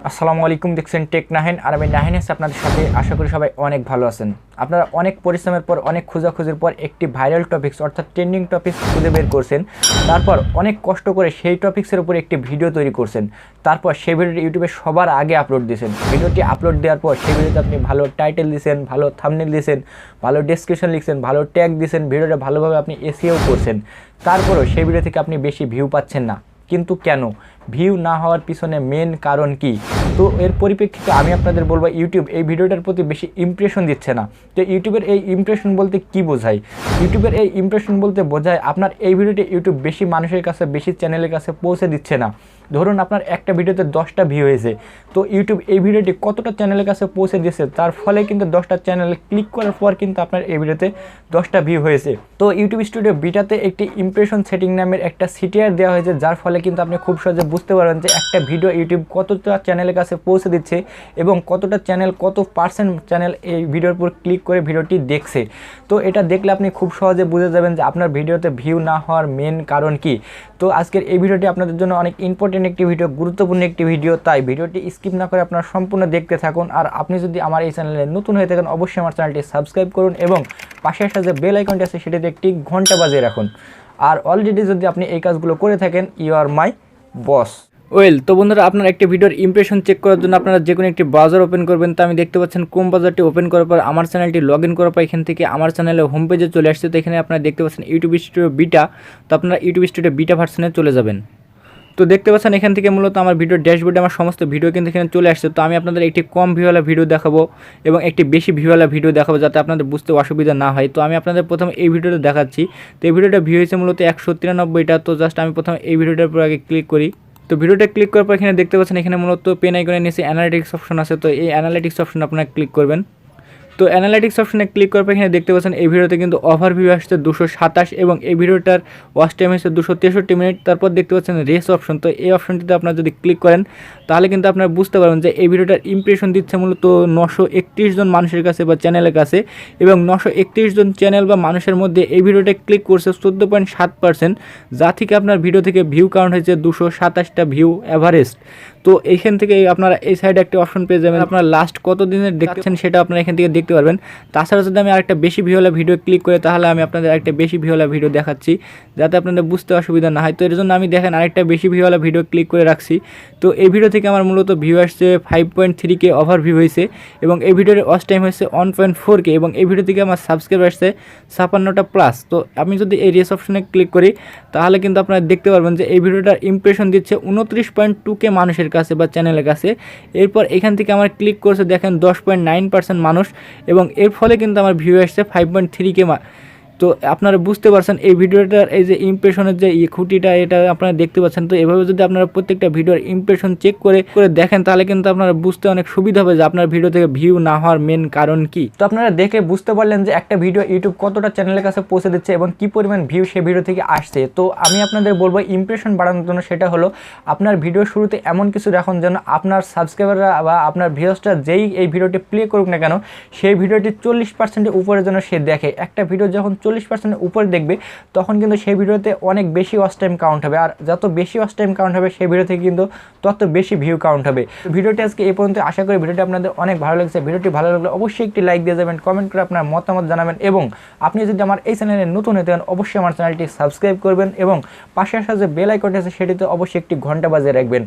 আসসালামু আলাইকুম, দেখছেন টেক নাহিন আর আমি নাহিন আছি আপনাদের সাথে। আশা করি সবাই অনেক ভালো আছেন। আপনারা অনেক পরিশ্রমের পর, অনেক খোঁজাখুঁজির পর একটি ভাইরাল টপিকস অর্থাৎ ট্রেন্ডিং টপিকস খুঁজে বের করছেন। তারপর অনেক কষ্ট করে সেই টপিক্সের উপর একটি ভিডিও তৈরি করছেন। তারপর সেই ভিডিওটি ইউটিউবে সবার আগে আপলোড দিয়েছেন। ভিডিওটি আপলোড দেওয়ার পর সেই ভিডিওতে আপনি ভালো টাইটেল দিয়েছেন, ভালো থাম্বনেল দিয়েছেন, ভালো ডেসক্রিপশন লিখছেন, ভালো ট্যাগ দিয়েছেন, ভিডিওটা ভালোভাবে আপনি এসইও করছেন। তারপরও সেই ভিডিও থেকে আপনি বেশি ভিউ পাচ্ছেন না। কিন্তু কেন? ভিউ না হওয়ার পিছনে মেন কারণ কি? তো এর পরিপ্রেক্ষিতে আমি আপনাদের বলবো, ইউটিউব এই ভিডিওটার প্রতি বেশি ইমপ্রেশন দিচ্ছে না। তো ইউটিউবের এই ইমপ্রেশন বলতে কি বোঝায়? ইউটিউবের এই ইমপ্রেশন বলতে বোঝায় আপনার এই ভিডিওটি ইউটিউব বেশি মানুষের কাছে, বেশি চ্যানেলের কাছে পৌঁছে দিচ্ছে না। ধরুন আপনার একটা ভিডিওতে 10টা ভিউ হয়েছে, তো ইউটিউব এই ভিডিওটি কতটা চ্যানেলের কাছে পৌঁছে দিয়েছে, তার ফলে কিন্তু 10টা চ্যানেলে ক্লিক করার পর কিন্তু আপনার এই ভিডিওতে 10টা ভিউ হয়েছে। তো ইউটিউব স্টুডিও বিটাতে একটি ইমপ্রেশন সেটিং নামের একটা CTR দেওয়া হয়েছে, যার ফলে কিন্তু আপনি খুব সহজে বুঝতে পারবেন যে একটা ভিডিও ইউটিউব কতটা চ্যানেলের কাছে পৌঁছে দিচ্ছে এবং কতটা চ্যানেল, কত পার্সেন্ট চ্যানেল এই ভিডিওর উপর ক্লিক করে ভিডিওটি দেখছে। তো এটা দেখলে আপনি খুব সহজে বুঝে যাবেন যে আপনার ভিডিওতে ভিউ না হওয়ার মেন কারণ কি। তো আজকের এই ভিডিওটি আপনাদের জন্য অনেক ইম্পর্টেন্ট একটি ভিডিও, গুরুত্বপূর্ণ একটি ভিডিও, তাই ভিডিওটি স্কিপ না করে আপনারা সম্পূর্ণ দেখতে থাকুন। আর আপনি যদি আমার এই চ্যানেলে নতুন হয়ে থাকেন, অবশ্যই আমার চ্যানেলটি সাবস্ক্রাইব করুন এবং পাশের সাথে বেল আইকনটি আছে সেটিতে একটি ঘন্টা বাজিয়ে রাখুন। আর অলরেডি যদি আপনি এই কাজগুলো করে থাকেন, ইউ আর মাই বস। তো বন্ধুরা, আপনার একটি ভিডিওর ইমপ্রেশন চেক করার জন্য আপনারা যে কোনো একটি ব্রাউজার ওপেন করবেন। তো আমি দেখতে পাচ্ছেন ক্রোম ব্রাউজারটি ওপেন করার পর আমার চ্যানেলটি লগ ইন করার পর এখান থেকে আমার চ্যানেলের হোম পেজে চলে আসছে। তো এখানে আপনারা দেখতে পাচ্ছেন ইউটিউব স্টুডিও বিটা। তো আপনারা ইউটিউব স্টুডিও বিটা ভার্সনে চলে যাবেন। তো দেখতে পাচ্ছেন এখান থেকে মূলত আমার ভিডিও ড্যাশবোর্ডে আমার সমস্ত ভিডিও কিন্তু এখানে চলে আসছে। তো আমি আপনাদের একটি কম ভিউওয়ালা ভিডিও দেখাবো এবং একটি বেশি ভিউওয়ালা ভিডিও দেখাবো, যাতে আপনাদের বুঝতে অসুবিধা না হয়। তো আমি আপনাদের প্রথমে এই ভিডিওটা দেখাচ্ছি। তো এই ভিডিওটা ভিউ হয়েছে মূলত 193টা। তো জাস্ট আমি প্রথমে এই ভিডিওটার উপর আগে ক্লিক করি। তো ভিডিওটা ক্লিক করার পর এখানে দেখতে পাচ্ছেন এখানে মূলত পেন আইকনের নিচে অ্যানালিটিক্স অপশন আছে। তো এই অ্যানালিটিক্স অপশন আপনারা ক্লিক করবেন। তো অ্যানালিটিক্স অপশনে ক্লিক করার পর এখানে দেখতে পাচ্ছেন এই ভিডিওতে কিন্তু ওভারভিউ আসছে 227 এবং এই ভিডিওটার ওয়াচ টাইম হচ্ছে 263 মিনিট। তারপর দেখতে পাচ্ছেন রেস অপশন। তো এই অপশনটিতে আপনারা যদি ক্লিক করেন তাহলে কিন্তু আপনারা বুঝতে পারবেন যে এই ভিডিওটার ইমপ্রেশন দিচ্ছে মূলত 931 জন মানুষের কাছে বা চ্যানেলের কাছে, এবং 931 জন চ্যানেল বা মানুষের মধ্যে এই ভিডিওটা ক্লিক করছে 14.7%, যা থেকে আপনার ভিডিও থেকে ভিউ কাউন্ট হয়েছে 227টা ভিউ অ্যাভারেজ। তো এইখান থেকে আপনারা এই সাইডে একটা অপশন পেয়ে যাবেন, আপনারা লাস্ট কত দিনের দেখছেন সেটা আপনারা এখান থেকে দেখতে পারবেন। তাছাড়া যদি আমি আরেকটা বেশি ভিউওয়ালা ভিডিও ক্লিক করে, তাহলে আমি আপনাদের আরেকটা বেশি ভিউওয়ালা ভিডিও দেখাচ্ছি, যাতে আপনাদের বুঝতে অসুবিধা না হয়। তো এর জন্য আমি দেখেন আরেকটা বেশি ভিউওয়ালা ভিডিও ক্লিক করে রাখছি। তো এই ভিডিও থেকে আমার মূলত ভিউ আসছে 5.3K ওভারভিউ হয়েছে এবং এই ভিডিওর ওয়াচ টাইম হয়েছে 1.4K এবং এই ভিডিও থেকে আমার সাবস্ক্রাইবার আসছে 56টা প্লাস। তো আমি যদি এই রেস অপশনে ক্লিক করি তাহলে কিন্তু আপনারা দেখতে পারবেন যে এই ভিডিওটার ইমপ্রেশন দিচ্ছে 29.2K মানুষের কাছে বা চ্যানেলের কাছে। এরপর এখান থেকে আমার ক্লিক করছে দেখেন 10.9% মানুষ এবং এর ফলে কিন্তু আমার ভিউ আসছে 5.3K। তো আপনারা বুঝতে পারছেন এই ভিডিওটার এই যে ইমপ্রেশনের যে খুঁটিটা, এটা আপনারা দেখতে পাচ্ছেন। তো এভাবে যদি আপনারা প্রত্যেকটা ভিডিওর ইমপ্রেশন চেক করে দেখেন তাহলে কিন্তু আপনারা বুঝতে অনেক সুবিধা হবে যে আপনার ভিডিও থেকে ভিউ না হওয়ার মেন কারণ কি। তো আপনারা দেখে বুঝতে পারলেন যে একটা ভিডিও ইউটিউব কতটা চ্যানেলের কাছে পৌঁছে দিচ্ছে এবং কি পরিমাণ ভিউ সেই ভিডিও থেকে আসছে। তো আমি আপনাদের বলবো ইমপ্রেশন বাড়ানোর জন্য, সেটা হলো আপনার ভিডিও শুরুতে এমন কিছু রাখুন যেন আপনার সাবস্ক্রাইবাররা বা আপনার ভিউয়ার্সরা যেই এই ভিডিওটি প্লে করুক না কেন, সেই ভিডিওটি 40%-এর উপরে যেন সে দেখে। একটা ভিডিও যখন 40%-এর উপরে দেখবে তখন কিন্তু সেই ভিডিওতে অনেক বেশি ওয়াচ টাইম কাউন্ট হবে, আর যত বেশি ওয়াচ টাইম কাউন্ট হবে সেই ভিডিও থেকে কিন্তু তত বেশি ভিউ কাউন্ট হবে। ভিডিওটি আজকে এই পর্যন্ত। আশা করি ভিডিওটি আপনাদের অনেক ভালো লাগছে। ভিডিওটি ভালো লাগলে অবশ্যই একটি লাইক দিয়ে যাবেন, কমেন্ট করে আপনার মতামত জানাবেন এবং আপনি যদি আমার এই চ্যানেলে নতুন হয়ে থাকেন অবশ্যই আমার চ্যানেলটি সাবস্ক্রাইব করবেন এবং পাশের সাথে বেল আইকনটি আছে সেটিতে অবশ্যই একটি ঘন্টা বাজিয়ে রাখবেন।